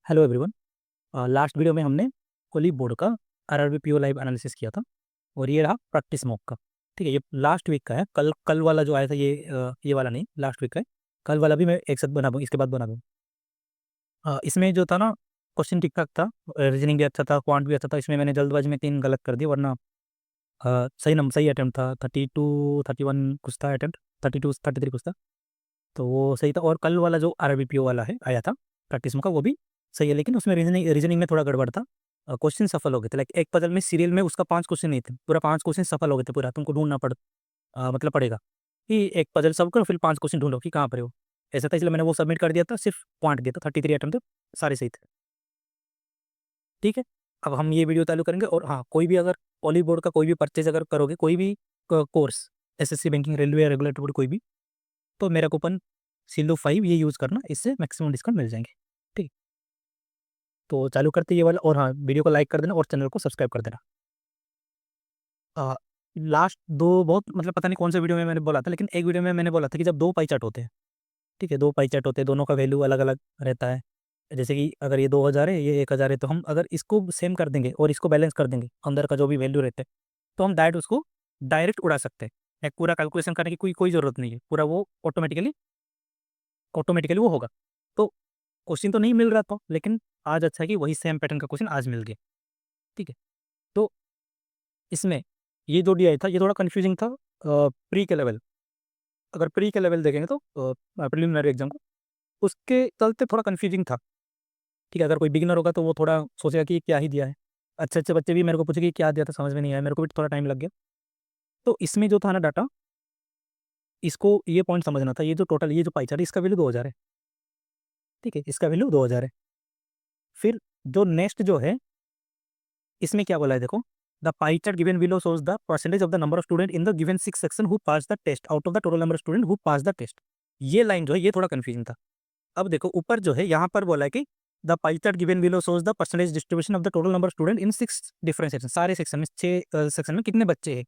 Hello everyone. Last video में हमने Koli board का आरआरबी पीओ लाइव एनालिसिस किया था और ये रहा प्रैक्टिस मॉक का। ठीक है, ये लास्ट वीक का है। कल कल वाला जो आया था ये वाला नहीं, लास्ट वीक का है। कल वाला भी मैं एक साथ बना दूँ, इसके बाद बना दूँ। इसमें जो था ना, क्वेश्चन ठीक ठाक था, रीजनिंग भी अच्छा था, क्वांट भी अच्छा था। इसमें मैंने जल्दबाजी में 3 गलत कर दिए, वरना सही अटैम्प्ट था। 32 31 कुछ था अटैम्प्ट, 32 33 कुछ था, तो वो सही था। और कल वाला जो आरआरबी पीओ वाला है आया था प्रैक्टिस का, वो भी सही है, लेकिन उसमें रीजनिंग रीजनिंग में थोड़ा गड़बड़ था। क्वेश्चन सफल हो गए थे, लाइक एक पजल में सीरियल में उसका 5 क्वेश्चन नहीं थे, पूरा 5 क्वेश्चन सफल हो गए थे। पूरा तुमको ढूंढना मतलब पड़ेगा कि एक पजल सब करो, फिर 5 क्वेश्चन ढूंढो कि कहाँ पर हो। ऐसा था, इसलिए मैंने वो सबमिट कर दिया था, सिर्फ पॉइंट दिया था। 33 अटेम्प्ट थे, सारे सही थे। ठीक है, अब हम ये वीडियो चालू करेंगे। और हाँ, कोई भी अगर पॉली बोर्ड का कोई भी परचेज अगर करोगे, कोई भी कोर्स, एसएससी बैंकिंग, रेलवे या रेगुलेटर बोर्ड कोई भी, तो मेरा कूपन सिल्लू5 ये यूज़ करना, इससे मैक्सिमम डिस्काउंट मिल जाएंगे। ठीक, तो चालू करते ये वाला। और हाँ, वीडियो को लाइक कर देना और चैनल को सब्सक्राइब कर देना। लास्ट दो बहुत, मतलब पता नहीं कौन से वीडियो में मैंने बोला था, लेकिन एक वीडियो में मैंने बोला था कि जब दो पाई चार्ट होते हैं, ठीक है, दो पाई चार्ट होते हैं, दोनों का वैल्यू अलग अलग रहता है। जैसे कि अगर ये 2000 है, ये 1000 है, तो हम अगर इसको सेम कर देंगे और इसको बैलेंस कर देंगे, अंदर का जो भी वैल्यू रहता है, तो हम डायरेक्ट उसको डायरेक्ट उड़ा सकते हैं। एक पूरा कैलकुलेशन करने की कोई कोई ज़रूरत नहीं है, पूरा वो ऑटोमेटिकली ऑटोमेटिकली वो होगा। तो क्वेश्चन तो नहीं मिल रहा था, लेकिन आज अच्छा है कि वही सेम पैटर्न का क्वेश्चन आज मिल गया। ठीक है, तो इसमें ये जो दिया था, ये थोड़ा कंफ्यूजिंग था प्री के लेवल। अगर प्री के लेवल देखेंगे तो प्रिलिमिनरी एग्जाम को, उसके चलते थोड़ा कंफ्यूजिंग था। ठीक है, अगर कोई बिगिनर होगा तो वो थोड़ा सोचेगा कि क्या ही दिया है। अच्छे अच्छे बच्चे भी मेरे को पूछे कि क्या दिया था, समझ में नहीं आया, मेरे को भी थोड़ा टाइम लग गया। तो इसमें जो था ना डाटा, इसको ये पॉइंट समझना था, ये जो टोटल, ये जो पाई चार्ट, इसका वैल्यू 2000 है। ठीक है, इसका वैल्यू 2000 है। फिर जो नेक्स्ट जो है, इसमें क्या बोला है देखो, the pie chart given below shows the percentage of the number of student in the given 6 section who pass the test आउट ऑफ the total number of student who pass the टेस्ट। ये लाइन जो है, ये थोड़ा कंफ्यूजन था। अब देखो ऊपर जो है, यहाँ पर बोला है कि the pie chart given below shows the percentage distribution of the total number of student in 6 different section. सारे सेक्शन में 6 सेक्शन में कितने बच्चे हैं।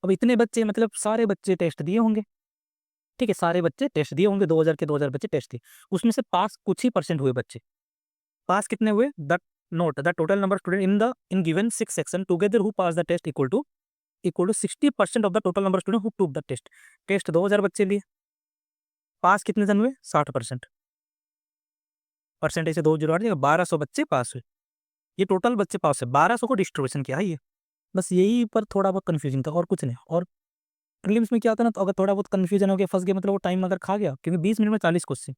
अब इतने बच्चे मतलब सारे बच्चे टेस्ट दिए होंगे। ठीक है, सारे बच्चे टेस्ट दिए होंगे, 2000 के 2000 बच्चे टेस्ट दिए, उसमें से पास कुछ ही परसेंट हुए बच्चे। पास कितने हुए, the note the total number student in given 6 section together who pass the test equal to 60% of the total number student who took the test. Test 2000 बच्चे लिए, पास कितने जन हुए, 60%। परसेंटेज से 2 जीरो 1200 बच्चे पास हुए। ये टोटल बच्चे पास है, 1200 को डिस्ट्रीब्यूशन किया है ये। बस यही पर थोड़ा बहुत कन्फ्यूजन था, और कुछ नहीं। और प्रीलिम्स में क्या होता है ना, तो अगर थोड़ा बहुत कन्फ्यूजन हो गया, फंस गया, मतलब वो टाइम अगर खा गया, क्योंकि 20 मिनट में 40 क्वेश्चन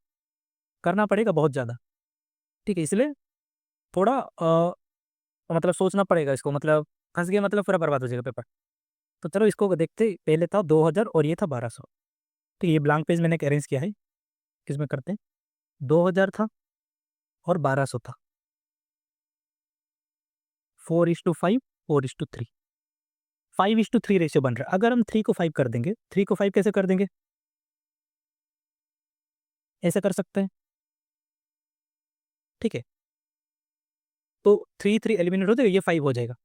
करना पड़ेगा बहुत ज़्यादा। ठीक है, इसलिए थोड़ा मतलब सोचना पड़ेगा इसको, मतलब फंस गया मतलब पूरा बर्बाद हो जाएगा पेपर। तो चलो इसको देखते, पहले था 2000 और ये था 1200। तो ये ब्लैंक पेज मैंने अरेंज किया है, किसमें करते हैं। 2000 था और 1200 था। 4:5, 4:3, 5:3 रेशियो बन रहा है। अगर हम 3 को 5 कर देंगे, 3 को 5 कैसे कर देंगे, ऐसे कर सकते हैं। ठीक है, तो 3 3 एलिमिनेट हो जाएगा, ये 5 हो जाएगा।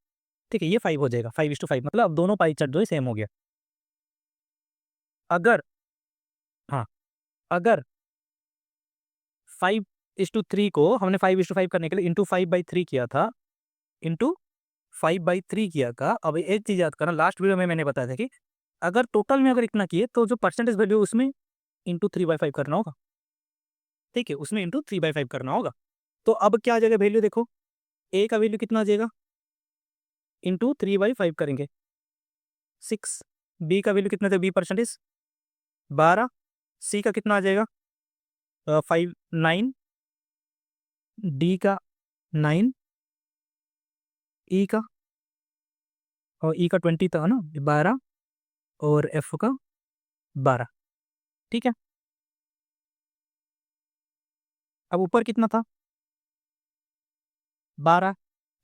ठीक है, ये 5 हो जाएगा, 5:5, मतलब अब दोनों पाई चार्ट जो है सेम हो गया। अगर, हाँ, अगर 5:3 को हमने 5:5 करने के लिए इंटू 5/3 किया था, इंटू 5/3 किया था। अब एक चीज याद करना, लास्ट वीडियो में मैंने बताया था कि अगर टोटल में अगर इतना किए, तो जो परसेंटेज वैल्यू उसमें इंटू 3/5 करना होगा। ठीक है, उसमें इंटू 3/5 करना होगा। तो अब क्या आ जाएगा वैल्यू, देखो ए का वैल्यू कितना आ जाएगा, इंटू 3/5 करेंगे 6। बी का वैल्यू कितना था, बी परसेंटेज 12। सी का कितना आ जाएगा 5 9। डी का 9। ई का, और ई का 20 था ना, 12। और एफ का 12। ठीक है, अब ऊपर कितना था, 12।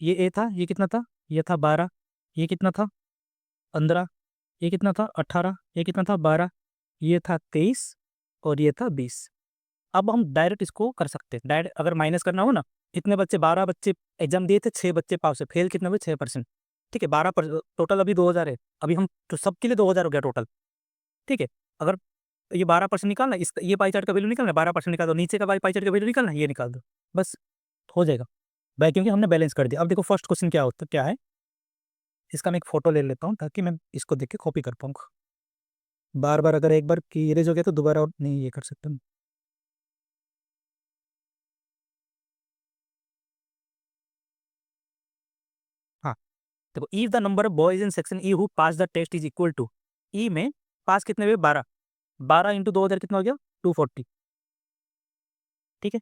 ये ए था, ये कितना था, ये था 12। ये कितना था, 15। ये कितना था, 18। ये कितना था, 12। ये था 23। और ये था 20। अब हम डायरेक्ट इसको कर सकते हैं, डायरेक्ट अगर माइनस करना हो ना, इतने बच्चे, 12 बच्चे एग्जाम दिए थे, 6 बच्चे पास हुए, फेल कितने हुए, 6%। ठीक है, 12 पर टोटल अभी 2000 है। अभी हम तो सबके लिए 2000 हो गया टोटल। ठीक है, अगर ये 12% निकालना, इस ये पाई चार्ट का वैल्यू निकालना, 12% निकाल दो, नीचे का पाई चार्ट का वैल्यू निकालना, ये निकाल दो, बस। हो जाएगा भाई, क्योंकि हमने बैलेंस कर दिया। अब देखो फर्स्ट क्वेश्चन क्या है, इसका मैं एक फोटो ले लेता हूँ ताकि मैं इसको देख के कॉपी कर पाऊँ। बार बार अगर एक बार की इरेज हो गया तो दोबारा और नहीं ये कर सकता हूँ। हाँ, देखो if the number of boys in section E who pass the test is equal to, E में पास कितने हुए, 12, 12 इंटू 2000 कितना हो गया, 240। ठीक है,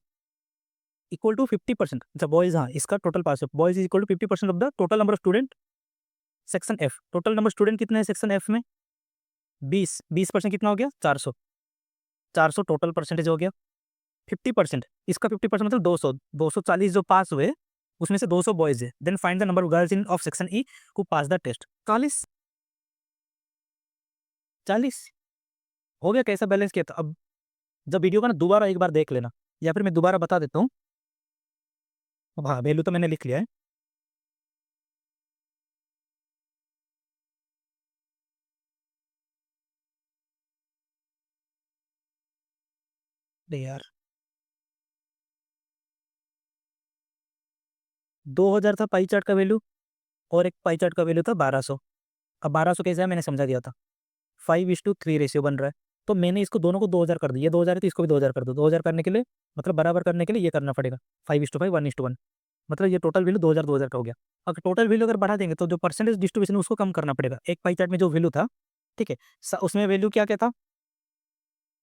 इक्वल टू 50%। अच्छा बॉयज, हाँ इसका टोटल पास है, boys is equal to 50% of the total number of student section F. Total number student कितने हैं सेक्शन एफ में, 20, 20% कितना हो गया, 400, 400 टोटल परसेंटेज हो गया। 50%, इसका 50% मतलब 200, 240 जो पास हुए उसमें से 200 बॉयज है। Then find the number of girls in of section E who pass the test. 40, 40 हो गया। कैसा बैलेंस किया था, अब जब वीडियो का ना दोबारा एक बार देख लेना, या फिर मैं दोबारा बता देता हूँ। अब हाँ वैल्यू तो मैंने लिख लिया है। अरे यार, 2000 था पाई चार्ट का वैल्यू, और एक पाई चार्ट का वैल्यू था 1200। अब 1200 कैसे है मैंने समझा दिया था, 5:3 रेशियो बन रहा है। तो मैंने इसको दोनों को 2000 कर दिया, ये 2000 है तो इसको भी 2000 कर दो। 2000 करने के लिए मतलब बराबर करने के लिए ये करना पड़ेगा, 5:5, 1:1। मतलब ये टोटल वैल्यू 2000 2000 का हो गया। अगर टोटल वैल्यू अगर बढ़ा देंगे तो जो परसेंटेज डिस्ट्रीब्यूशन है उसको कम करना पड़ेगा। एक पाई चार्ट में जो वैल्यू था, ठीक है, उसमें वैल्यू क्या क्या था,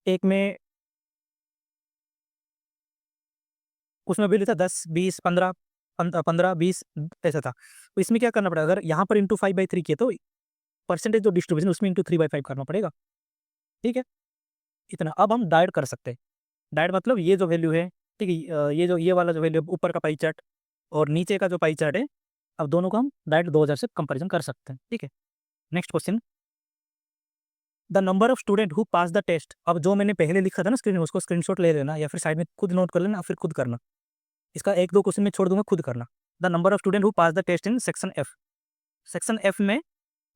एक में उसमें वैल्यू था 10, 20, 15, 15, 20 ऐसा था। तो इसमें क्या करना पड़ेगा, अगर यहाँ पर इंटू 5/3 किए तो परसेंटेज जो डिस्ट्रीब्यूशन उसमें इंटू 3/5 करना पड़ेगा। ठीक है, इतना। अब हम डाइड कर सकते हैं। डाइड मतलब ये जो वैल्यू है, ठीक है, ये वाला जो वैल्यू ऊपर का पाई चार्ट और नीचे का जो पाई चार्ट है, अब दोनों को हम डायरेक्ट 2000 से कंपैरिजन कर सकते हैं। ठीक है, next question, the number of student who pass the test. अब जो मैंने पहले लिखा था ना स्क्रीन में, उसको स्क्रीनशॉट ले लेना या फिर साइड में खुद नोट कर लेना, फिर खुद करना। इसका एक दो क्वेश्चन में छोड़ दूंगा, खुद करना। The number of student who pass the test in section F. Section F में,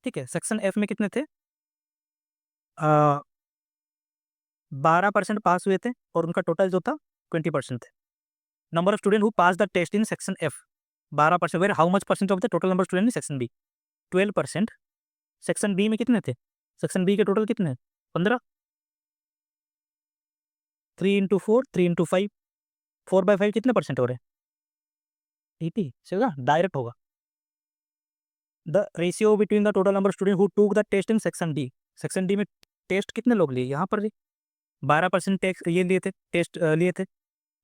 ठीक है, सेक्शन एफ में कितने थे, 12% पास हुए थे और उनका टोटल जो था 20% थे। Number of student who pass the test in section F, 12%, were how much percent of the total number student in section B, 12%। Section B में कितने थे, सेक्शन बी के टोटल कितने, 15, 3 × 4, 3 × 5, 4/5 कितने परसेंट हो रहे हैं, 80 से होगा, डायरेक्ट होगा। The ratio between the total number student who took the test in section D. Section D में टेस्ट कितने लोग लिए, यहाँ पर 12% टेस्ट ये लिए थे, टेस्ट लिए थे,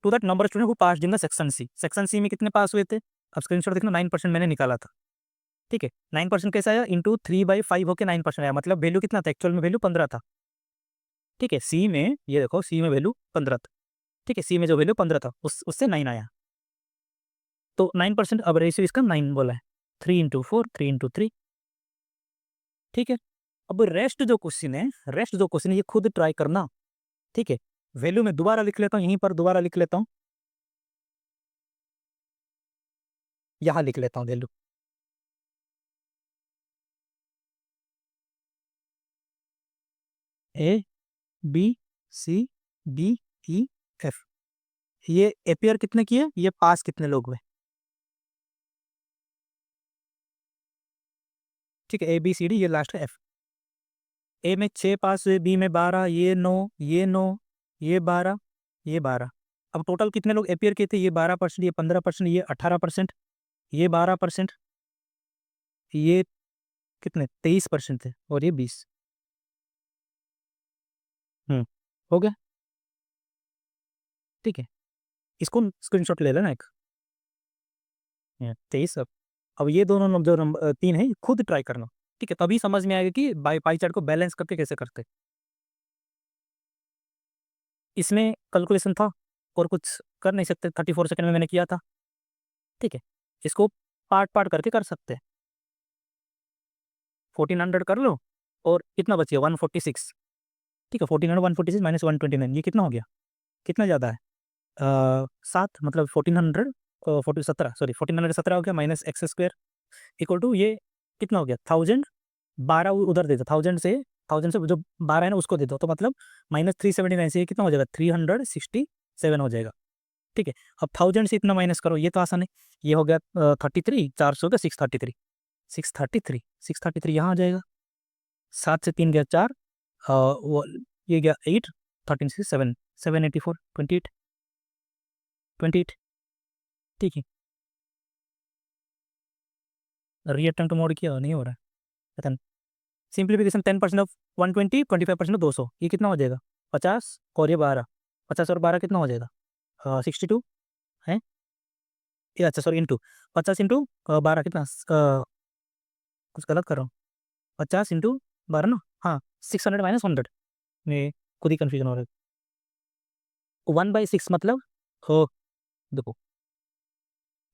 to that number student who pass in the section C. Section C में कितने पास हुए थे, अब स्क्रीनशॉट देखना, 9% मैंने निकाला था। ठीक है, 9% कैसे आया, इंटू 3/5 होकर 9% आया, मतलब वैल्यू कितना था, एक्चुअल में वैल्यू 15 था। ठीक है, सी में ये देखो, सी में वैल्यू 15 था। ठीक है, सी में जो वैल्यू 15 था उससे 9 आया, तो 9%। अब रेशियो इसका 9 बोला है, 3 × 4, 3 × 3। ठीक है, अब रेस्ट जो क्वेश्चन है ये खुद ट्राई करना। ठीक है, वैल्यू में दोबारा लिख लेता हूँ, यहीं पर दोबारा लिख लेता हूँ, यहाँ लिख लेता हूँ value. A B C D E F, ये अपियर कितने किए, ये पास कितने लोग हुए। ठीक है, ए बी सी डी, ये लास्ट है एफ। ए में 6 पास हुए, बी में 12, ये 9, ये 9, ये 12, ये 12। अब टोटल कितने लोग अपियर किए थे, ये 12%, ये 15%, ये 18%, ये 12%, ये कितने 23% थे, और ये 20। हो गया। ठीक है, इसको स्क्रीनशॉट ले लेना एक, 23। अब ये दोनों जो नंबर 3 है खुद ट्राई करना। ठीक है, तभी समझ में आएगा कि बाई पाई चार्ट को बैलेंस करके कैसे करते। इसमें कैलकुलेशन था और कुछ कर नहीं सकते, 34 सेकंड में मैंने किया था। ठीक है, इसको पार्ट पार्ट करके कर सकते हैं। 1400 कर लो, और कितना बचिए 146। ठीक है, 1400 146 माइनस 129, ये कितना हो गया, कितना ज़्यादा है, 7, मतलब 1400, 17, सॉरी 1417 हो गया, माइनस x² इक्वल टू ये कितना हो गया 1000। 12 उधर दे दो, 1000 से जो 12 है ना उसको दे दो, तो मतलब -379 से ये कितना हो जाएगा, 367 हो जाएगा। ठीक है। अब 1000 से इतना माइनस करो, ये तो आसान है। ये हो गया 33, 400 का 633, 633, 633 यहाँ आ जाएगा। 7 से 3 गया 4, वो ये गया 8, 13 से 7, 784, 28, 28। ठीक है, रीअटेम्प्ट मोड किया नहीं हो रहा है, पता नहीं। सिंप्लीफिकेशन 10% ऑफ 120, 25% ऑफ 200, ये कितना हो जाएगा 50, और ये 12, 50 और 12 कितना हो जाएगा 62 है ये, अच्छा सॉरी इंटू 50 इंटू 12 कितना कुछ गलत कर रहा हूँ, 50 इंटू 12 ना, हाँ 600 माइनस 100 में खुद ही कन्फ्यूजन हो रहा है। 1/6 मतलब हो, देखो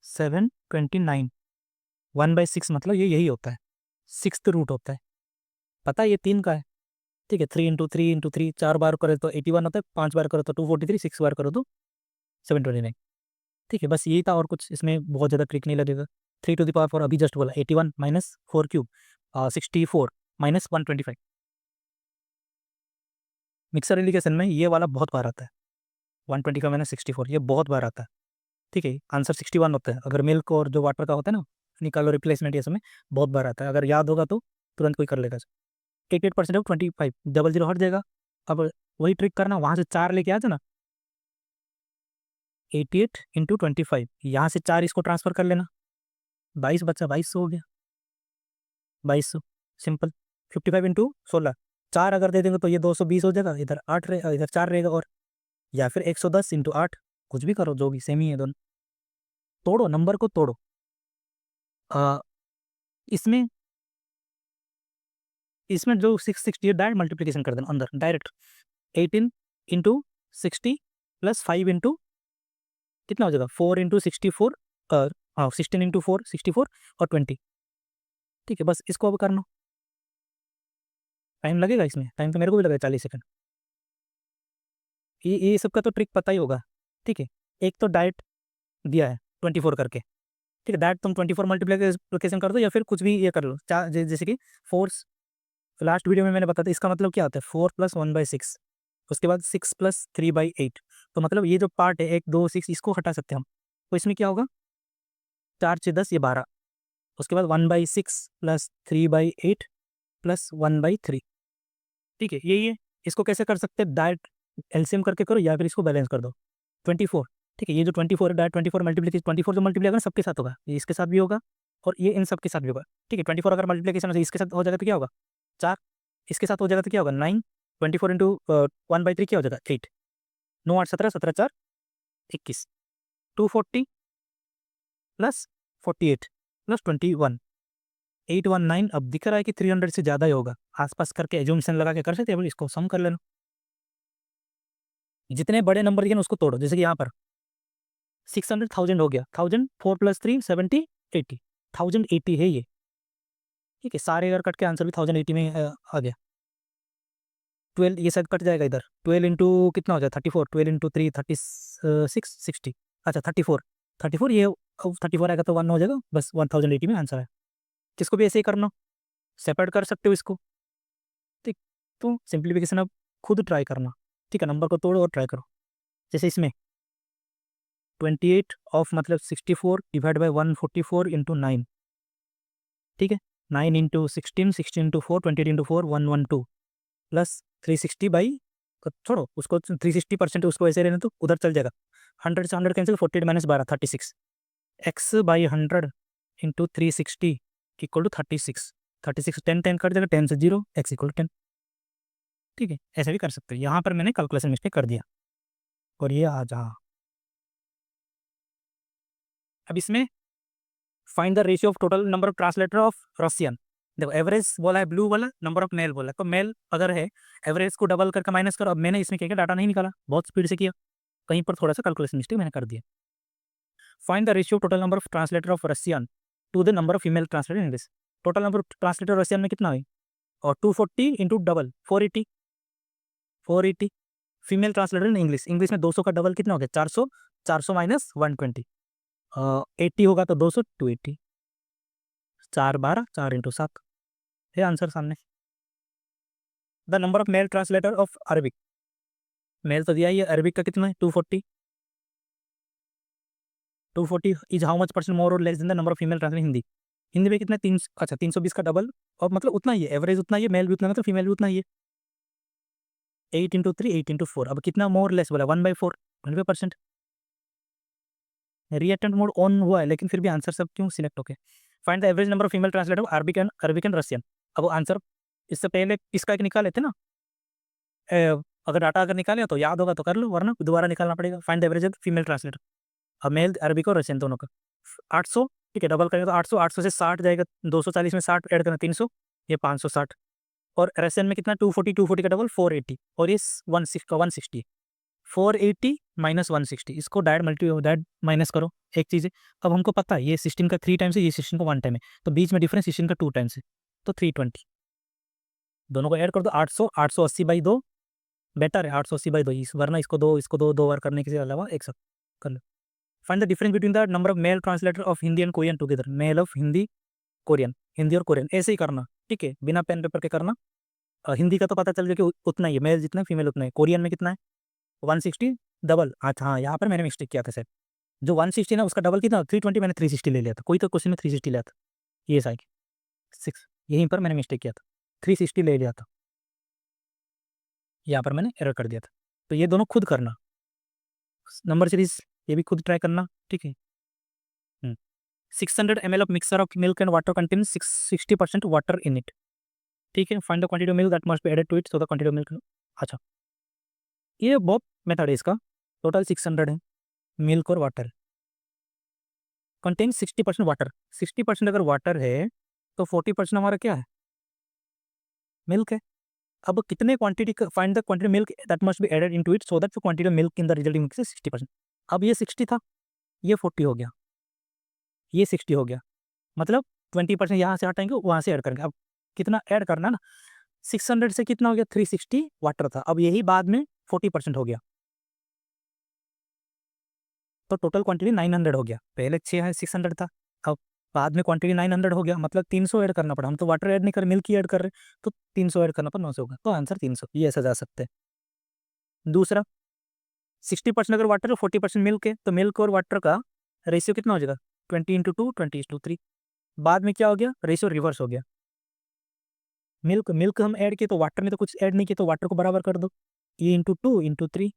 729, 1/6 मतलब ये यही होता है, 6th रूट होता है, पता है ये 3 का है। ठीक है, 3 इंटू 3 4 बार करे तो 81 होता है, 5 बार करो तो 243, 6 बार करो तो 729। ठीक है, बस यही था, और कुछ इसमें बहुत ज़्यादा ट्रिक नहीं लगेगा। 3 to the power 4 अभी जस्ट बोला, 81 minus 4 cube 64 minus 125। Mixer alligation में ये वाला बहुत बार आता है, 120 का माइनस 64, ये बहुत बार आता है। ठीक है, आंसर 61 होता है, अगर मिल्क और जो वाटर का होता है ना, निकालो रिप्लेसमेंट, ये समय बहुत बार आता है, अगर याद होगा तो तुरंत कोई कर लेगा। 88% ऑफ 25, 00 हट जाएगा। अब वही ट्रिक करना, वहाँ से 4 लेके आ जाना, 88 इंटू 25, यहाँ से 4 इसको ट्रांसफर कर लेना, 22 बच्चा 2200 हो गया, 2200 सिंपल। 55 इंटू 16, 4 अगर दे देंगे तो ये 220 हो जाएगा, इधर 8 रहे, इधर 4 रहेगा, और या फिर 110 इंटू 8, कुछ भी करो, जो भी सेम ही है दोनों। तोड़ो, नंबर को तोड़ो। आ, इसमें इसमें जो 660 है, डायरेक्ट मल्टीप्लीकेशन कर देना अंदर डायरेक्ट। 18 इंटू 60 प्लस 5 इंटू कितना हो जाएगा 4 इंटू 64, और हाँ 16 इंटू 4 64 और 20। ठीक है, बस इसको अब करना। टाइम लगेगा इसमें, टाइम तो मेरे को भी लगेगा 40 सेकंड। ये सब का तो ट्रिक पता ही होगा। ठीक है, एक तो डायरेक्ट दिया है 24 करके, ठीक है, डायरेक्ट तुम 24 मल्टीप्लीकेशन कर दो, या फिर कुछ भी ये कर लो, जैसे कि 4, लास्ट वीडियो में मैंने बताया था, इसका मतलब क्या होता है 4 + 1/6, उसके बाद 6 + 3/8। तो मतलब ये जो पार्ट है 1 2 6, इसको हटा सकते हैं हम। तो इसमें क्या होगा 4 6 10, ये 12, उसके बाद 1/6 प्लस 3/8 प्लस 1/3। ठीक है, यही है। इसको कैसे कर सकते हैं, डायरेक्ट एलसीएम करके करो, या फिर इसको बैलेंस कर दो 24। ठीक है, ये जो 24 है, डायरेक्ट 24 मल्टीप्लीकेशन, 24 जो मल्टीप्लाई होगा सबके साथ होगा, ये इसके साथ भी होगा, और ये इन सब के साथ भी होगा। ठीक है, 24 अगर मल्टीप्लीकेशन इसके साथ हो जाएगा तो क्या होगा 4, इसके साथ हो जाएगा तो क्या होगा 9, 24 इंटू 1/3 क्या हो जाएगा 8, 9 8 17, 17 4 21, 240 प्लस 48 प्लस 21, 819। अब दिख रहा है कि 300 से ज़्यादा ही होगा, आसपास करके एज्यूमशन लगा के कर सकते हैं, इसको सम कर लेना। जितने बड़े नंबर दिए ना उसको तोड़ो, जैसे कि यहाँ पर 600 1000 हो गया, 1000 4 + 3 70 80, 1080 है ये। ठीक है, सारे अगर कट के आंसर भी 1080 में आ गया। 12 ये शायद कट जाएगा इधर, 12 इंटू कितना हो जाए 34, 12 इंटू 3 36 60, अच्छा 34, 34 ये 34 आएगा तो 1 हो जाएगा, बस 1080 में आंसर है। किसको भी ऐसे ही करना, सेपरेट कर सकते हो इसको। ठीक, तो सिंप्लीफिकेशन अब खुद ट्राई करना। ठीक है, नंबर को तोड़ो और ट्राई करो। जैसे इसमें 28 ऑफ मतलब 64 डिवाइड बाई 144 इंटू 9। ठीक है, 9 into 16, 16 into 4, 28 into 4 112 plus 360 by, छोड़ो उसको, 360% उसको ऐसे रहने तो उधर चल जाएगा। 100 से 100 cancel, 48 minus 12 36, X by 100 into 360 equal to 36, 36 10 10 cut जाएगा, 10 से 0, एक्स इक्वल टू 10। ठीक है, ऐसे भी कर सकते हो, यहाँ पर मैंने कैलकुलेशन मिस्टेक कर दिया, और ये आ जा। अब इसमें find the ratio of total number of translator of Russian. देखो एवरेज बोला है ब्लू वाला, नंबर ऑफ मेल बोला है, तो मेल अगर है एवरेज को डबल करके माइनस करो। अब मैंने इसमें क्या किया, डाटा नहीं निकाला, बहुत स्पीड से किया, कहीं पर थोड़ा सा कैलकुलेशन मिस्टेक मैंने कर दिया। Find the ratio total number of translator of Russian to the number of female translator in English. Total number of translator Russian में कितना है, और 240 into double 480, 480 female translator in English, English में 200 का double कितना हो गया 400, 400 माइनस 120, 80 होगा तो 200, 280, 4 12 4 इंटू 7 है आंसर सामने। The number of male translator of Arabic, male तो दिया ही है, अरबिक का कितना है 240, 240 is how much percent more और less than the number of female translate Hindi. Hindi में कितना 320 का डबल, और मतलब उतना ही है, एवरेज उतना ही है, मेल भी उतना, मतलब फीमेल भी उतना ही है। 8 × 3 8 × 4, अब कितना मोर लेस बोला 1/4 20%। रीअटेम्प्ट मोड ऑन हुआ है लेकिन फिर भी आंसर सब क्यों सिलेक्ट होके। Find the average number of female translator Arabic and Russian. अब वो आंसर इससे पहले इसका एक निकाले थे ना, अगर डाटा अगर निकाले तो याद होगा तो कर लो, वरना दोबारा निकालना पड़ेगा। Find the average of female translator, अब मेल अरबिक और रशियन दोनों का 800, ठीक है, डबल करेंगे तो 800, 800 से 60 जाएगा, 240 में 60 ऐड करना 300, ये 560, और रशियन में कितना 240 का डबल 480, और ये 160, 480 माइनस 160, इसको डायरेक्ट माइनस करो, एक चीज़ है। अब हमको पता है ये सिस्टम का 3 टाइम्स है, ये सिस्टम का 1 टाइम है, तो बीच में डिफरेंस सिस्टम का 2 टाइम्स है, तो 320, दोनों को ऐड कर दो। 800 880/2 बेटर है, 880/2, वरना इसको दो बार करने के अलावा एक साथ कर लो। Find the difference between the number of male translator of Hindi and Korean together, male of Hindi Korean, Hindi और कोरियन ऐसे ही करना, ठीक है, बिना पेन पेपर के करना। हिंदी का तो पता चल गया कि उतना ही है, मेल जितना फीमेल उतना है। कोरियन में कितना है 160 डबल, अच्छा हाँ, यहाँ पर मैंने मिस्टेक किया था सर, जो 160 ना उसका डबल कितना 320, मैंने 360 ले लिया था, कोई तो क्वेश्चन में 360 लिया था, ये साइक 6, यहीं पर मैंने मिस्टेक किया था, 360 ले लिया था, यहाँ पर मैंने एरर कर दिया था। तो ये दोनों खुद करना, नंबर सीरीज ये भी खुद ट्राई करना, ठीक है। 600 ml of mixer of milk and water contain 60% water in it, ठीक है। Find the quantity of milk that must be added to it, so the quantity of milk, अच्छा ये बहुत मेथड है इसका। टोटल 600 है, मिल्क और वाटर कंटेन 60% वाटर, 60% अगर वाटर है तो 40% हमारा क्या है, मिल्क है। अब कितने quantity, find the quantity milk that must be added into it so that the quantity of milk in the resulting mix is 60%। अब ये 60 था, ये 40 हो गया, ये 60 हो गया, मतलब 20% यहाँ से हटाएंगे, वहाँ से ऐड करेंगे। अब कितना ऐड करना ना, 600 से कितना हो गया 360 वाटर था, अब यही बाद में 40% हो गया, तो टोटल क्वांटिटी 900 हो गया। पहले 600 था, अब बाद में क्वांटिटी 900 हो गया, मतलब 300 ऐड करना पड़ा। हम तो वाटर ऐड नहीं कर, मिल्क ही ऐड कर रहे, तो 300 ऐड करना पड़ा, 900 होगा, तो आंसर 300, ये ऐसा जा सकते हैं। दूसरा 60% अगर वाटर और 40% मिल्क है, तो मिल्क और वाटर का रेशियो कितना हो जाएगा 20/2 20/3। बाद में क्या हो गया, रेशियो रिवर्स हो गया, मिल्क मिल्क हम ऐड किए तो वाटर में तो कुछ ऐड नहीं किया, तो वाटर को बराबर कर दो, ये × 2 × 3,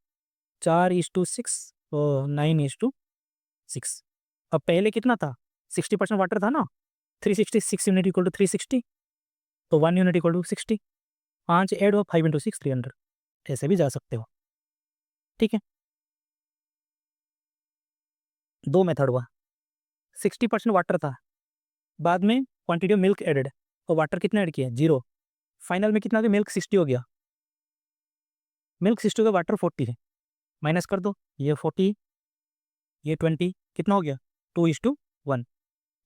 4:6 और 9:6। अब पहले कितना था 60% वाटर था ना, 366 यूनिट इक्वल टू 360, तो 1 यूनिट इक्वल टू 60, 5 ऐड हो 5 × 6 300, ऐसे भी जा सकते हो, ठीक है। दो मेथड हुआ, 60% वाटर था, बाद में क्वांटिटी ऑफ मिल्क एडेड, तो वाटर कितना ऐड किया 0, फाइनल में कितना हो गया, मिल्क 60 हो गया, मिल्क 60 हो गया, वाटर 40 है, माइनस कर दो, ये 40 ये 20, कितना हो गया 2:1,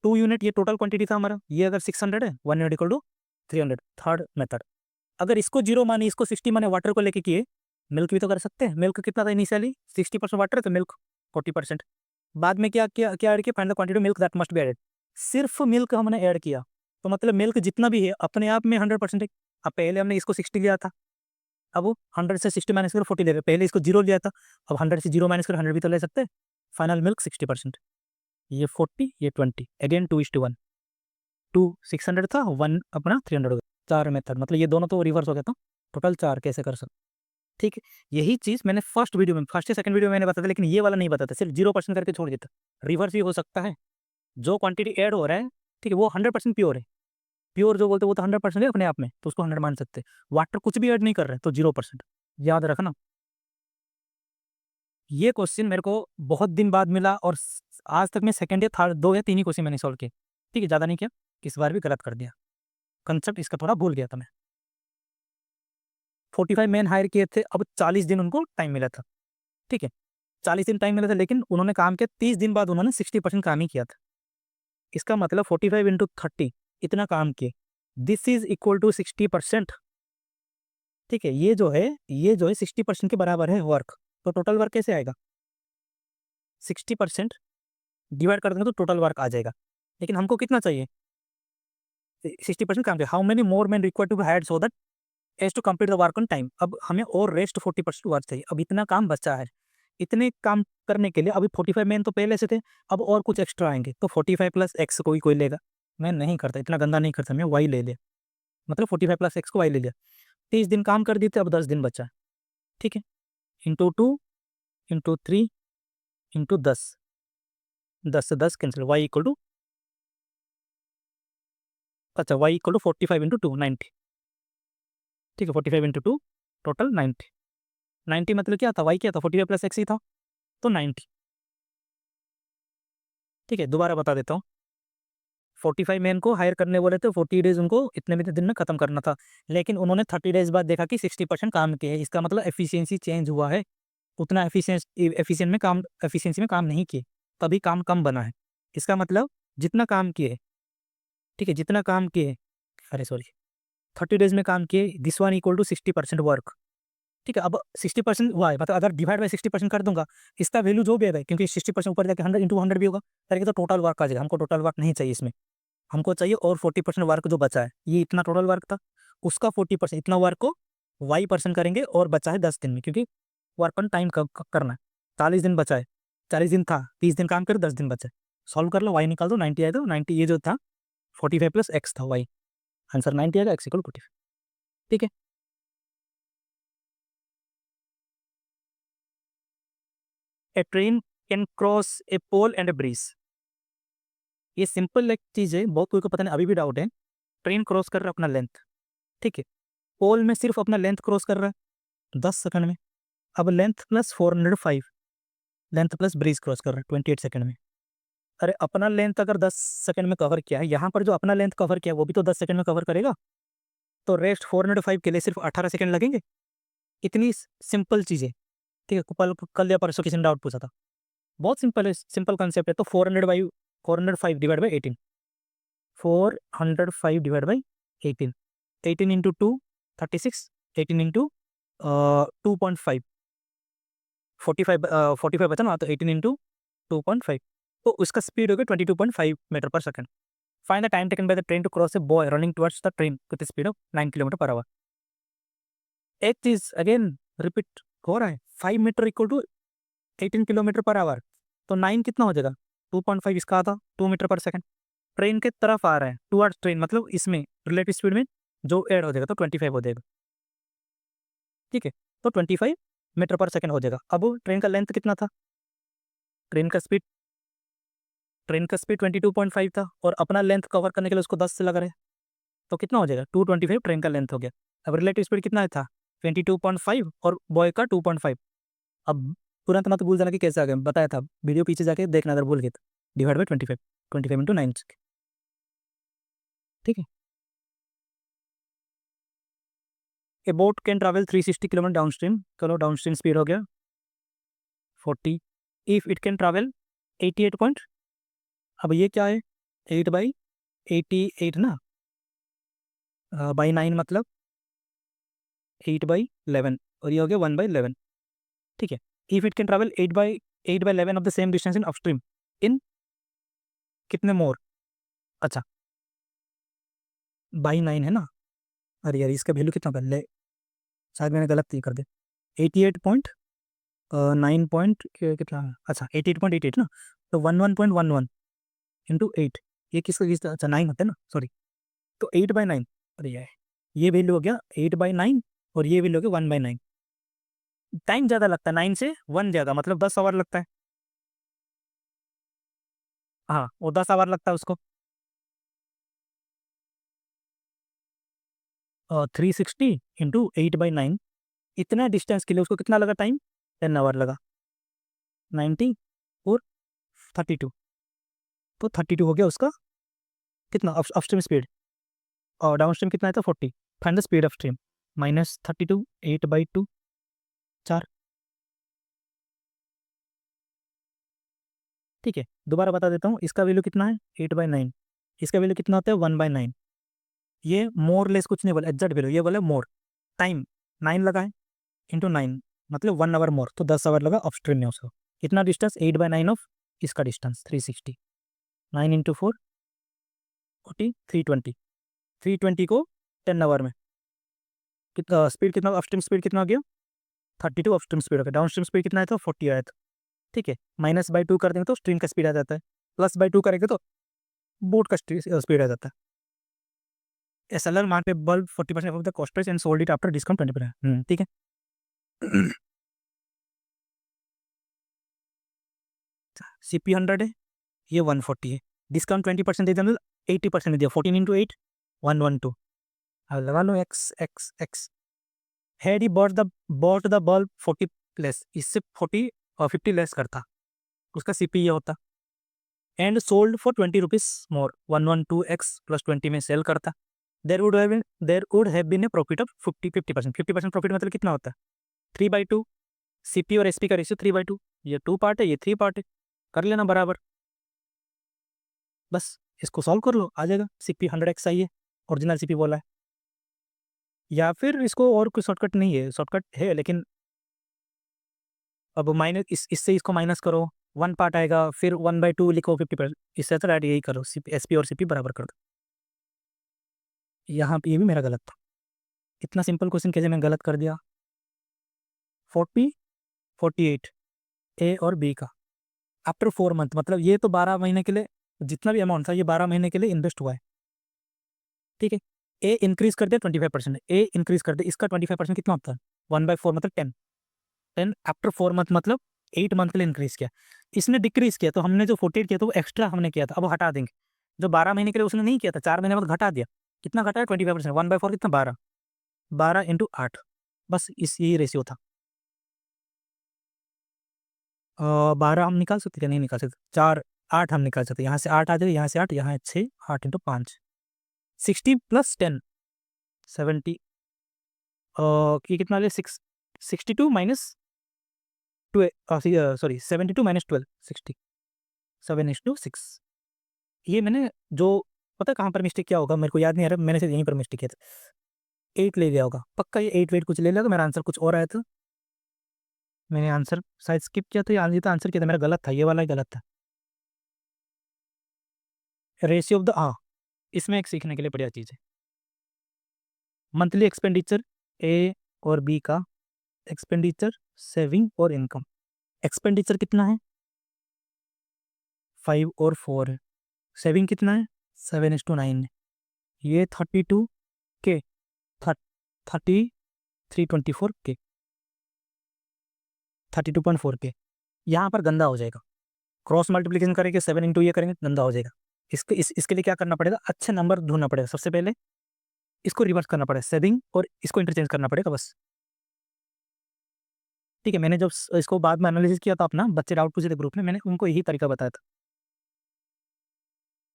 2 यूनिट ये टोटल क्वांटिटी था हमारा, ये अगर 600 है 1 unit equal to 300। Third method, अगर इसको 0 माने इसको 60 माने, वाटर को लेके किए, मिल्क भी तो कर सकते हैं। मिल्क कितना था इनिशियली 60% वाटर है, तो मिल्क 40%, बाद में क्या क्या क्या ऐड किया, find the quantity milk that must be added, सिर्फ मिल्क हमने ऐड किया, तो मतलब मिल्क जितना भी है अपने आप में 100% है। अब पहले हमने इसको 60 लिया था, अब वो 100 से 60 माइनस कर 40 ले रहे, पहले इसको 0 लिया था, अब 100 से 0 माइनस कर 100 भी तो ले सकते हैं। फाइनल मिल्क 60%, ये 40 ये 20, अगेन 2:1, 2 600 था, 1 अपना 300 हो गया। 4 मेथड, मतलब ये दोनों तो रिवर्स हो गया था, टोटल 4 कैसे कर सकते, ठीक है। यही चीज़ मैंने फर्स्ट वीडियो में, फर्स्ट या सेकंड वीडियो में मैंने बताया, लेकिन ये वाला नहीं बताता, सिर्फ 0% करके छोड़ देता। रिवर्स भी हो सकता है, जो क्वांटिटी ऐड हो रहा है, ठीक है, वो 100% प्योर है, प्योर जो बोलते हैं वो तो 100% है अपने आप में, तो उसको 100 मान सकते हैं। वाटर कुछ भी ऐड नहीं कर रहे तो 0%, याद रखना। ये क्वेश्चन मेरे को बहुत दिन बाद मिला, और आज तक मैं सेकंड या थर्ड 2 या 3 ही क्वेश्चन मैंने सॉल्व किए, ठीक है, ज़्यादा नहीं किया, इस बार भी गलत कर दिया, कंसेप्ट इसका थोड़ा भूल गया था मैं। 45 मैन हायर किए थे, अब 40 दिन उनको टाइम मिला था, ठीक है, 40 दिन टाइम मिला था, लेकिन उन्होंने काम किया 30 दिन बाद, उन्होंने 60% काम ही किया था। इसका मतलब 45 × 30 इतना काम किए, दिस इज इक्वल टू 60%, ठीक है। ये जो है 60% के बराबर है वर्क, तो टोटल वर्क कैसे आएगा 60% डिवाइड कर देंगे तो टोटल वर्क आ जाएगा, लेकिन हमको कितना चाहिए 60% काम चाहिए। How many more man required to be hired so that as to complete the work on time, अब हमें और रेस्ट 40% वर्क चाहिए, अब इतना काम बचा है, इतने काम करने के लिए अभी 45 मैन तो पहले से थे, अब और कुछ एक्स्ट्रा आएंगे, तो 45 प्लस एक्स कोई लेगा। मैं नहीं करता, इतना गंदा नहीं करता, मैं वाई ले लिया, मतलब 45 प्लस एक्स को वाई ले लिया। 30 दिन काम कर देते, अब 10 दिन बचा। ठीक है, इंटू 2 इंटू 3 इंटू 10, 10 से 10 कैंसिल, वाई इक्वल टू, अच्छा वाई इक्वल टू 45 इंटू 2 90। ठीक है, 45 इंटू 2 टोटल 90। 90 मतलब क्या था, वाई क्या था, 45 प्लस एक्स ही था, तो 90। ठीक है, दोबारा बता देता हूँ। 45 मैन को हायर करने बोले थे, 40 डेज उनको इतने दिन में खत्म करना था, लेकिन उन्होंने 30 डेज बाद देखा कि 60% काम किया है, इसका मतलब एफिशिएंसी चेंज हुआ है, उतना एफिशिएंसी में काम नहीं किए, तभी काम कम बना है। इसका मतलब जितना काम किए, ठीक है, जितना काम किए, अरे सॉरी, 30 डेज में काम किए, this one equal to 60% work. ठीक है, अब 60% हुआ है, मतलब अगर डिवाइड बाई 60% कर दूंगा, इसका वैल्यू जो भी है भाई, क्योंकि 60% ऊपर जाके 100 इंटू 100 भी होगा, करेंगे तो टोटल वर्क आ जाएगा। हमको टोटल वर्क नहीं चाहिए इसमें, हमको चाहिए और 40% वर्क जो बचा है, ये इतना टोटल वर्क था, उसका 40% इतना वर्क को वाई परसेंट करेंगे और बचा है 10 दिन में, क्योंकि वर्क ऑन टाइम करना है। 40 दिन बचा है, 40 दिन था, 30 दिन काम कर, 10 दिन बचा है, सॉल्व कर लो, वाई निकाल दो, 90 आएगा। 90 ये जो था 45 प्लस एक्स था, वाई आंसर 90 आएगा, एक्स इक्वल 45। ठीक है, a train can cross a pole and a bridge. ये सिंपल एक चीज है, बहुत कोई को पता नहीं, अभी भी डाउट है। ट्रेन क्रॉस कर रहा है अपना लेंथ, ठीक है, पोल में सिर्फ अपना लेंथ क्रॉस कर रहा है 10 सेकंड में। अब length plus 405, length plus bridge cross कर रहा है 28 सेकंड में। अरे अपना लेंथ अगर 10 सेकंड में कवर किया है, यहाँ पर जो अपना लेंथ कवर किया है वो भी तो 10 सेकंड में कवर करेगा, तो रेस्ट 405 के लिए सिर्फ 18 सेकंड लगेंगे। इतनी सिंपल चीज़ है। ठीक है, कल या परसों किसी ने डाउट पूछा था, बहुत सिंपल है, सिंपल कंसेप्ट है। तो 405 divide by 18, 405 divide by 18, 18 into 2 36, 18 into 2.5, 45 बचा ना, तो 18 इंटू 2.5, तो उसका स्पीड हो गया 22.5 metre per second. Find the time taken by the train to cross a boy running towards the train with speed of 9 kilometre per hour. एक चीज अगेन रिपीट हो रहा है, 5 metre equal to 18 kilometre per hour, तो 9 कितना हो जाएगा, 2.5, इसका आता 2 मीटर पर सेकंड। ट्रेन के तरफ आ रहा है, टुवर्ड्स ट्रेन, मतलब इसमें रिलेटिव स्पीड में जो ऐड हो जाएगा तो 25 हो जाएगा। ठीक है, तो 25 मीटर पर सेकंड हो जाएगा। अब ट्रेन का लेंथ कितना था, ट्रेन का स्पीड, ट्रेन का स्पीड 22.5 था, और अपना लेंथ कवर करने के लिए उसको 10 से लगा रहे, तो कितना हो जाएगा, 225 ट्रेन का लेंथ हो गया। अब रिलेटिव स्पीड कितना था, 22.5 और बॉय का 2.5। अब तुरंत मत भूल जाना कि कैसे आ गया, बताया था, वीडियो पीछे जाके देखना अगर भूल गए तो। Divide by 25, 25 into 9। ठीक है, ए boat can travel 360 kilometre down stream, चलो डाउन स्ट्रीम स्पीड हो गया 40, if it can travel 88 point, अब ये क्या है, 8 बाई 88 ना, बाई 9 मतलब 8 बाई 11, और ये हो गया 1 बाई 11। ठीक है, if it can travel 8 by 11 of the same distance in upstream in कितने मोर, अच्छा बाई 9 है ना, अरे यार इसका वैल्यू कितना कर ले, शायद मैंने गलत ही कर दिया, 88 पॉइंट 9 पॉइंट कितना, अच्छा 88.88 ना, तो 11.11 इंटू 8, ये किसका, अच्छा 9 होता है ना, सॉरी, तो 8/9, अरे यार ये वैल्यू हो गया 8/9, और ये वैल्यू हो गया 1/9। टाइम ज़्यादा लगता है, 9 से 1 ज़्यादा, मतलब 10 आवर लगता है, हाँ वो 10 आवर लगता है उसको। 360 इंटू 8/9, इतना डिस्टेंस के लिए उसको कितना लगा टाइम, 10 आवर लगा, 90 और 32, तो 32 हो गया उसका कितना अपस्ट्रीम स्पीड, और डाउन स्ट्रीम कितना है, तो 40। Find the speed of stream, -32, 8/2, 4। ठीक है, दोबारा बता देता हूँ, इसका वैल्यू कितना है 8/9, इसका वैल्यू कितना होता है 1/9। ये मोर लेस कुछ नहीं बोला, एग्जैक्ट वैल्यू ये बोले मोर, टाइम 9 लगाए इंटू 9, मतलब 1 आवर मोर, तो 10 आवर लगा अपस्ट्रीम में उसको। कितना डिस्टेंस, 8/9 ऑफ इसका डिस्टेंस 360, 9 इंटू 4 40, 320, 320 को 10 आवर में कितना स्पीड, कितना अपस्ट्रीम स्पीड कितना हो गया 32 अपस्ट्रीम स्पीड हो गया, डाउनस्ट्रीम स्पीड कितना है तो 40 आया था, ठीक है। -/2 कर देंगे तो स्ट्रीम का स्पीड आ जाता है, +/2 करेंगे तो बोट का स्पीड आ जाता है। SLR market bulb 40% of the cost price and sold it after discount 20%, ठीक है। सीपी 100 है, ये 140 है, डिस्काउंट 20% दे दिया, 80% दिया, 14 × 8 112। अब लगा लो X X X. Had he bought the bulb 40 less, इससे 40 और 50 लेस करता, उसका सीपी ये होता, and sold for 20 rupees more, 112x + 20 में सेल करता, there would have been a profit of 50% 50% profit मतलब कितना होता है 3/2, सीपी और एसपी का रेशियो 3/2, ये 2 पार्ट है, ये 3 पार्ट है, कर लेना बराबर, बस इसको सॉल्व कर लो, आ जाएगा। सीपी 100x आई है, ओरिजिनल सीपी बोला है, या फिर इसको और कोई शॉर्टकट नहीं है, शॉर्टकट है लेकिन अब माइनस इससे इसको माइनस करो, 1 पार्ट आएगा, फिर 1/2 लिखो 50%, इससे अच्छा यही करो, एसपी और सीपी बराबर कर दो। यहाँ पे ये भी मेरा गलत था, इतना सिंपल क्वेश्चन कैसे मैं गलत कर दिया। 40 48 ए और बी का आफ्टर 4 मंथ, मतलब ये तो 12 महीने के लिए, जितना भी अमाउंट था ये 12 महीने के लिए इन्वेस्ट हुआ है, ठीक है। ए इंक्रीज कर दे 25%, ए इंक्रीज कर दे, इसका 25% कितना होता है 1/4 मतलब 10, 10 आफ्टर 4 मंथ मतलब 8 मंथ के लिए इंक्रीज किया, इसने डिक्रीज किया, तो हमने जो 48 किया था वो एक्स्ट्रा हमने किया था, अब वो हटा देंगे, जो 12 महीने के लिए उसने नहीं किया था, 4 महीने बाद घटा दिया, कितना घटाया 25%, 1/4 कितना 12, 12 × 8, बस इस यही रेशियो था। 12 हम निकाल सकते क्या, नहीं निकाल सकते, 4 8 हम निकाल सकते, यहाँ से 8 आ जाएगा, यहाँ से 8, यहाँ 6, 8 × 5 60 + 10 70, ये कितना आ गया 62 माइनस 12, सॉरी 72 - 12 60, 7:6। ये मैंने जो पता है कहाँ पर मिस्टेक किया होगा, मेरे को याद नहीं आ रहा, मैंने सिर्फ यहीं पर मिस्टेक किया था, 8 ले लिया होगा पक्का, ये 8 वेट कुछ ले लिया तो मेरा आंसर कुछ और आया था, मैंने आंसर शायद स्किप किया था, ये तो आंसर किया था मेरा, गलत था, ये वाला ही गलत था। रेशियो ऑफ द, हाँ इसमें एक सीखने के लिए बढ़िया चीज़ है, मंथली एक्सपेंडिचर ए और बी का, एक्सपेंडिचर सेविंग और इनकम, एक्सपेंडिचर कितना है 5 और 4 है, सेविंग कितना है 7:9 है, ये 32 के 3324 के 32.4 के, यहाँ पर गंदा हो जाएगा, क्रॉस मल्टीप्लिकेशन करेंगे 7 × ये करेंगे गंदा हो जाएगा, इसके लिए क्या करना पड़ेगा, अच्छे नंबर ढूंढना पड़ेगा, सबसे पहले इसको रिवर्स करना पड़ेगा, सेविंग और इसको इंटरचेंज करना पड़ेगा बस, ठीक है। मैंने जब इसको बाद में एनालिसिस किया था अपना, बच्चे डाउट पूछे थे ग्रुप में, मैंने उनको यही तरीका बताया था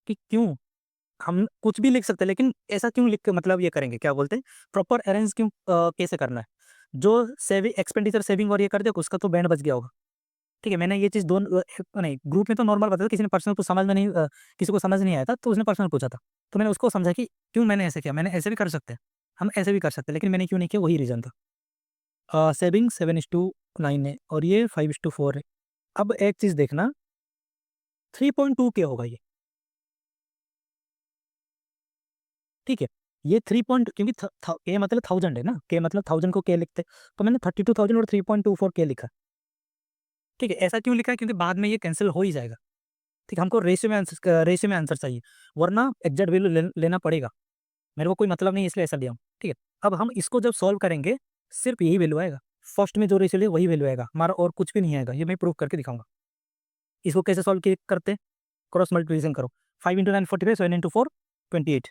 कि क्यों हम कुछ भी लिख सकते हैं, लेकिन ऐसा क्यों लिख के मतलब ये करेंगे, क्या बोलते हैं प्रॉपर अरेंज क्यों, कैसे करना है, जो सेविंग एक्सपेंडिचर सेविंग और ये कर दे उसका तो बैंड बच गया होगा, ठीक है। मैंने ये चीज़ दोनों नहीं ग्रुप में तो नॉर्मल बताया था, किसी ने पर्सनल कुछ समझ में नहीं किसी को समझ नहीं आया था तो उसने पर्सनल पूछा था, तो मैंने उसको समझा कि क्यों मैंने ऐसे किया, मैंने ऐसे भी कर सकते हैं, हम ऐसे भी कर सकते हैं, लेकिन मैंने क्यों नहीं किया वही रीज़न था। सेविंग 7:9 है और ये 5:4 है। अब एक चीज़ देखना 3.2 के होगा ये, ठीक है। ये 3 पॉइंट क्योंकि के मतलब 1000 है ना, के मतलब 1000 को के लिखते, तो मैंने 32,000 और 3.24 के लिखा, ठीक है। ऐसा क्यों लिखा है क्योंकि बाद में ये कैंसिल हो ही जाएगा, ठीक है। हमको रेशियो में आंसर चाहिए, वरना एग्जैक्ट वैल्यू लेना पड़ेगा, मेरे को कोई मतलब नहीं इसलिए ऐसा लिया हूँ, ठीक है। अब हम इसको जब सॉल्व करेंगे सिर्फ यही वैल्यू आएगा, फर्स्ट में जो रेशियो लिया वही वैल्यू आएगा हमारा, और कुछ भी नहीं आएगा, ये मैं प्रूव करके दिखाऊंगा। इसको कैसे सॉल्व करते हैं, क्रॉस मल्टीप्लिकेशन करो, 5 × 9 45, 7 × 4 28,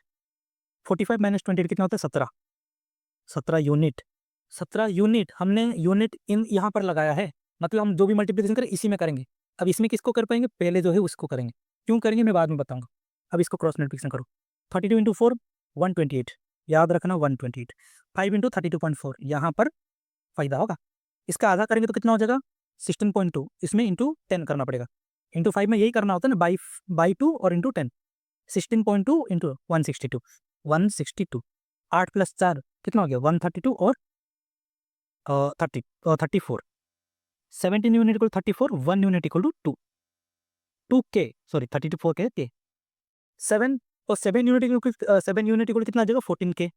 45 - 28 कितना होता है 17, 17 यूनिट, 17 यूनिट हमने यूनिट इन यहाँ पर लगाया है, मतलब हम जो भी मल्टीप्लिकेशन करें इसी में करेंगे। अब इसमें किसको कर पाएंगे, पहले जो है उसको करेंगे, क्यों करेंगे मैं बाद में बताऊंगा। अब इसको क्रॉस मल्टीप्लिकेशन करो, 32 × 4 128, याद रखना 128, 5 × 32.4 यहाँ पर फायदा होगा, इसका आधा करेंगे तो कितना हो जाएगा 16.2, इसमें इंटू 10 करना पड़ेगा, इंटू 5 में यही करना होता है ना, बाई 2 और इंटू 10, 16.2 इंटू 162, 162, 8 + 4 कितना हो गया 132 और 34, 17 unit equal 34, 1 unit equal to 2 के, सॉरी 32 के 7, और 7 यूनिट इक्वल 7 यूनिट इक्वल कितना आ जाएगा 14 के,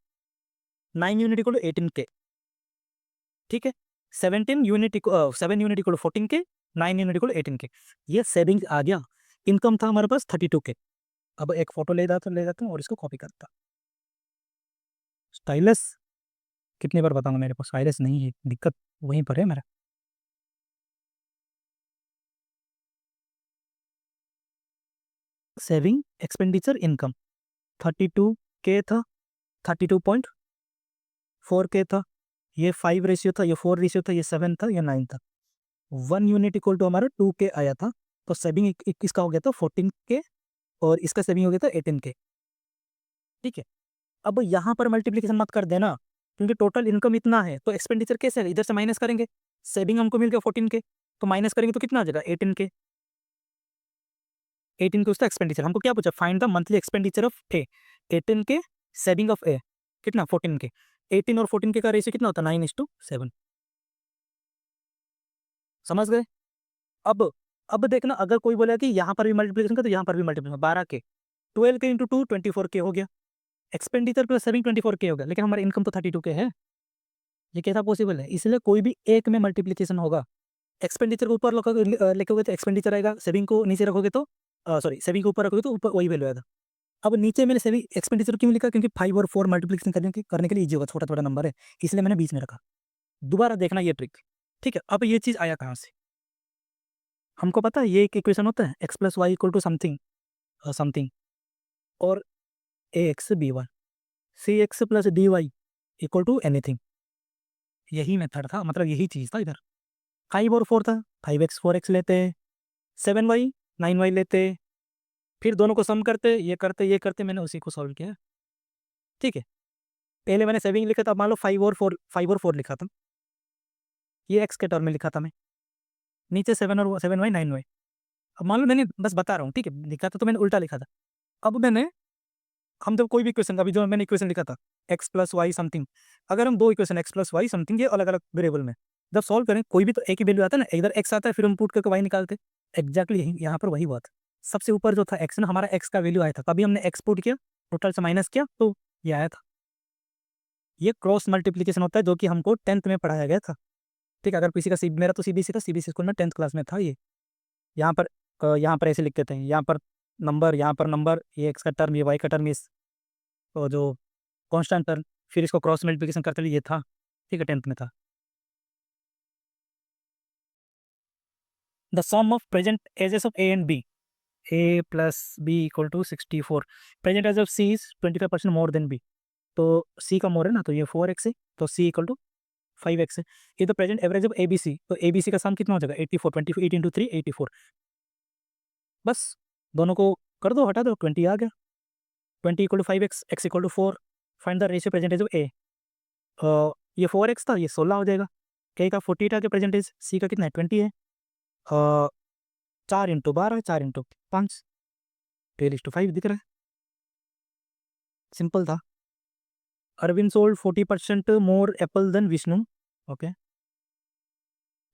9 यूनिट इक्वल 18 के, ठीक है। 7 unit equal 14K, 9 unit equal 18K। ये सेविंग आ गया। इनकम था हमारे पास 32K। अब एक फोटो ले जाता हूँ और इसको कॉपी करता। स्टाइलस कितनी बार बताऊंगा, मेरे पास स्टाइलस नहीं है, दिक्कत वहीं पर है मेरा। सेविंग एक्सपेंडिचर इनकम 32K था, 32.4K था, ये 5 रेशियो था, ये 4 रेशियो था, ये 7 था, ये 9 था। 1 यूनिट इक्वल टू हमारा 2K आया था। तो सेविंग इसका हो गया था 14K और इसका सेविंग हो गया था 18K। ठीक है, अब यहाँ पर मल्टीप्लीकेशन मत कर देना, क्योंकि टोटल इनकम इतना है तो एक्सपेंडिचर कैसे है, इधर से माइनस करेंगे। सेविंग हमको मिल गया 14K, तो माइनस करेंगे तो कितना आ जाएगा 18K। 18K उसका एक्सपेंडिचर, हमको क्या पूछा, find the monthly expenditure of A. 18K saving of A कितना 14K। 18 और 14K का रेशियो कितना होता है 9:7। समझ गए। अब देखना, अगर कोई बोला कि यहाँ पर भी मल्टीप्लिकेशन का तो यहाँ पर भी multiplication 12K, 12K into 2 24K हो गया। एक्सपेंडिचर प्लस सेविंग 24K हो गया, लेकिन हमारा इनकम तो 32K है। ये कैसा पॉसिबल है, इसलिए कोई भी एक में मल्टीप्लिकेशन होगा। एक्सपेंडिचर को ऊपर लिखोगे तो एक्सपेंडिचर आएगा, सेविंग को नीचे रखोगे तो सॉरी, सेविंग को ऊपर रखोगे तो ऊपर वही वैल्यू आएगा। अब नीचे मैंने सेविंग एक्सपेंडिचर क्यों लिखा, क्योंकि 5 और 4 मल्टीप्लिकेशन करने के लिए ईजी होगा, छोटा छोटा नंबर है, इसलिए मैंने बीच में रखा। दोबारा देखना ये ट्रिक। ठीक है, अब ये चीज़ आया कहाँ से, हमको पता है ये एक इक्वेशन होता है x plus Y equal to something something और A X B Y, C X plus D Y equal to anything. यही मेथड था, मतलब यही चीज़ था इधर। 5 और 4 था, 5x 4x लेते, 7y 9y लेते, फिर दोनों को सम करते, ये करते मैंने उसी को सॉल्व किया। ठीक है, पहले मैंने सेविंग लिखा था, मान लो 5 और 4 लिखा था, ये x के टर्म में लिखा था मैं, नीचे 7y 9y। अब मान लो मैंने बस बता रहा हूँ, ठीक है, लिखा था तो मैंने उल्टा लिखा था। अब मैंने हम जब कोई भी इक्वेशन, अभी जो मैंने इक्वेशन लिखा था x प्लस वाई समथिंग, अगर हम दो equation x plus Y something ये अलग अलग वेरिएबल में जब सॉल्व करें, कोई भी तो एक ही वैल्यू आता है ना, इधर x आता है फिर हम पुट करके y निकालते। एग्जैक्टली यही यहाँ पर वही बात। सबसे ऊपर जो था x ना, हमारा x का वैल्यू आया था, कभी हमने x पुट किया, टोटल से माइनस किया तो ये आया था। ये क्रॉस मल्टीप्लीकेशन होता है, जो कि हमको 10th में पढ़ाया गया था। ठीक है, अगर किसी का मेरा तो सीबीएसई था, सीबीएसई स्कूल में 10th क्लास में था ये। यहाँ पर ऐसे लिखते थे, यहाँ पर नंबर, ये x का टर्म, ये y का टर्म, ये तो जो कांस्टेंट टर्म, फिर इसको क्रॉस मल्टीप्लिकेशन करते लिए ये था। ठीक है, 10th में था। The sum of present ages of A and B, A plus B equal to 64। Present age of C is 25% more than B, तो सी का मोर है ना, तो ये 4x है, तो सी इक्वल टू 5x है। ये तो present average of A B C, तो ए बी सी का सम कितना हो जाएगा 84, 28 इंटू 3 84। बस दोनों को कर दो, हटा दो, 20 आ गया। 20 equal to 5x, x equal to 4। Find the ratio percentage of A. ये 4x था, ये 16 हो जाएगा। के का 48 आ गया प्रेजेंटेज, सी का कितना है 20 है। 4 इंटू 12, 4 इंटू 5, 12:5 दिख रहा है। सिंपल था। अरविंद सोल्ड 40% मोर एप्पल देन विष्णु। ओके,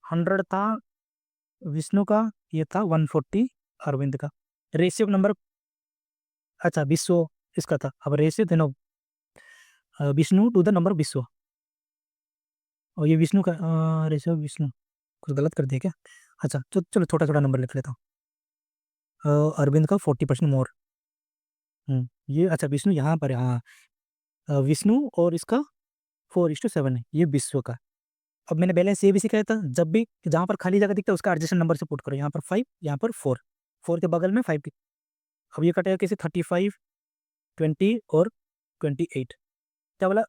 100 था विष्णु का, ये था 140 अरविंद का। रेशियो नंबर, अच्छा विश्व इसका था। अब रेशियो देनो विष्णु टू द नंबर विश्व, और ये विष्णु का रेशियो विष्णु, कुछ गलत कर दिया क्या। अच्छा चलो छोटा छोटा नंबर लिख लेता हूँ। अरविंद का 40% मोर। ये अच्छा विष्णु यहाँ पर है, हाँ। विष्णु और इसका 4:7 है, ये विश्व का। अब मैंने बैलेंस ये भी सिखाया था, जब भी जहाँ पर खाली जगह दिखता है उसका एडजेसेंट नंबर से पुट करो, यहाँ पर 5, यहाँ पर 4, 4 के बगल में 5 की। अब ये कटेगा कैसे, 35, 20 और 28। क्या बोला,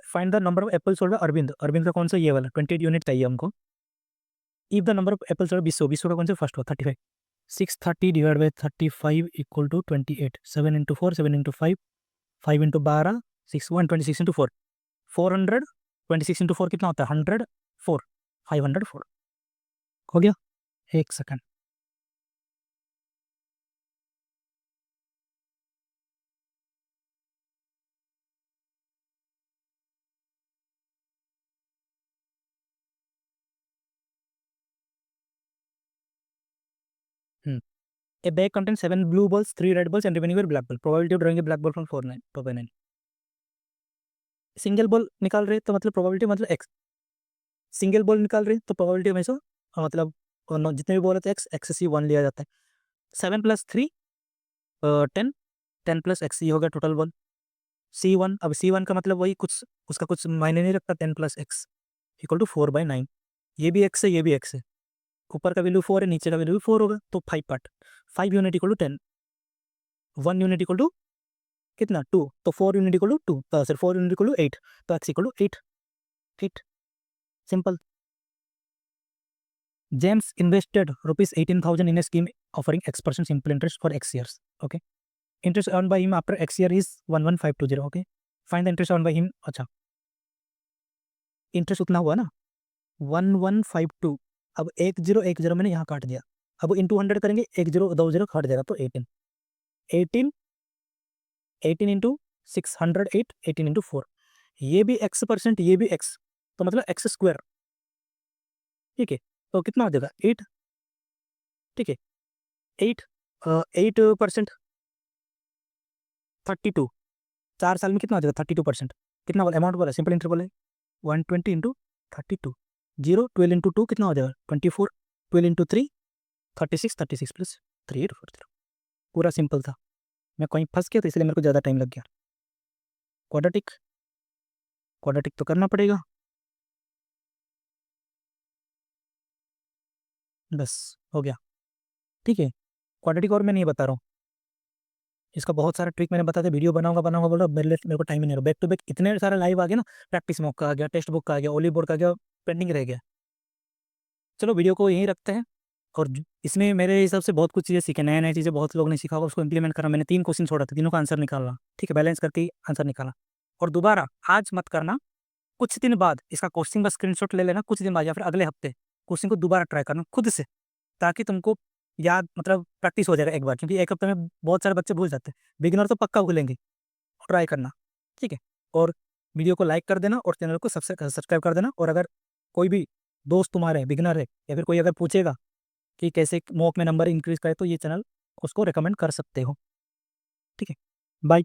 find the number of apple sold by Arvind. Arvind का कौन सा, ये वाला 28 यूनिट चाहिए हमको। If the number of apple sold Vishwa का कौन सा फर्स्ट हुआ 35। 630 divide by 35 equal to 28। 7 into 4, 7 into 5, 5 into 12, 6 126 into 4, 400, 26 into 4 कितना होता है 104, 504 हो गया। एक second, A bag contains 7 blue balls, 3 red balls, and remaining were black ball. Probability of drawing a black ball from 4 9 2 by 9। Single ball निकाल रहे तो मतलब प्रोबेबिलिटी मतलब x, सिंगल बॉल निकाल रहे हैं तो प्रोबेबिलिटी हमेशा मतलब जितने भी बॉल होते हैं एक्सेसिव 1 लिया जाता है। 7 + 3 10, 10 + x ये हो गया टोटल बॉल। C1, अब C1 का मतलब वही कुछ उसका कुछ मायने नहीं रखता, 10 + x = 4/9। ये भी x है, ये भी x है। ऊपर का वैल्यू 4 है, नीचे का वैल्यू भी 4 होगा, तो 5 पार्ट। 5 यूनिट = 10, 1 यूनिट = कितना 2, तो 4 यूनिट = 2, तो सर 4 यूनिट = 8, तो x = 8 feet. Simple. James invested ₹18,000 in a scheme offering X% simple interest for X years. Okay. Interest earned by him after X year is 11,520. Okay. Find the interest earned by him. अच्छा, interest उतना हुआ ना 1152। अब 1010 मैंने यहाँ काट दिया। अब इंटू 100 करेंगे, 1020 काट जाएगा, तो 18 18 18 इंटू 608, 18 इंटू 4। ये भी x%, ये भी x, तो मतलब x²। ठीक है, तो कितना हो जाएगा 8। ठीक है, 8 8% 32, 4 साल में कितना हो जाएगा 32%। कितना बोला अमाउंट बोला, सिंपल इंटरवल है 120 इंटू 32। 0 12 इंटू 2 कितना हो जाएगा 24, 12 इंटू 3 36, 36 प्लस 3840। पूरा सिंपल था, मैं कहीं फंस गया तो इसलिए मेरे को ज़्यादा टाइम लग गया। क्वाड्रेटिक, क्वाड्रेटिक तो करना पड़ेगा, बस हो गया। ठीक है, क्वाड्रेटिक और मैं नहीं बता रहा हूँ, इसका बहुत सारा ट्रिक मैंने बता दिया, वीडियो बनाऊंगा बनाऊंगा बोल रहा, मेरे को टाइम ही नहीं रहा। बैक टू बैक इतने सारे लाइव आ गया ना, प्रैक्टिस मॉक का आ गया, टेक्स्ट बुक का आ गया, ओली बोर्ड का आ गया, पेंडिंग रह गया। चलो वीडियो को यहीं रखते हैं। और इसमें मेरे हिसाब से बहुत कुछ चीज़ें सीखे, नए नए चीज़ें बहुत लोग ने सीखा होगा, उसको इंप्लीमेंट करा। मैंने 3 क्वेश्चन छोड़ा था, तीनों का आंसर निकालना, ठीक है, बैलेंस करके ही आंसर निकाला। और दोबारा आज मत करना, कुछ दिन बाद इसका क्वेश्चन का स्क्रीनशॉट ले लेना, कुछ दिन बाद या फिर अगले हफ्ते क्वेश्चन को दोबारा ट्राई करना खुद से, ताकि तुमको याद मतलब प्रैक्टिस हो जाएगा एक बार, क्योंकि एक हफ्ते में बहुत सारे बच्चे भूल जाते हैं, बिगिनर तो पक्का भूलेंगे। ट्राई करना, ठीक है। और वीडियो को लाइक कर देना और चैनल को सब्सक्राइब कर देना। और अगर कोई भी दोस्त तुम्हारे बिगिनर है या फिर कोई अगर पूछेगा कि कैसे मॉक में नंबर इंक्रीज करे, तो ये चैनल उसको रिकमेंड कर सकते हो। ठीक है, बाय।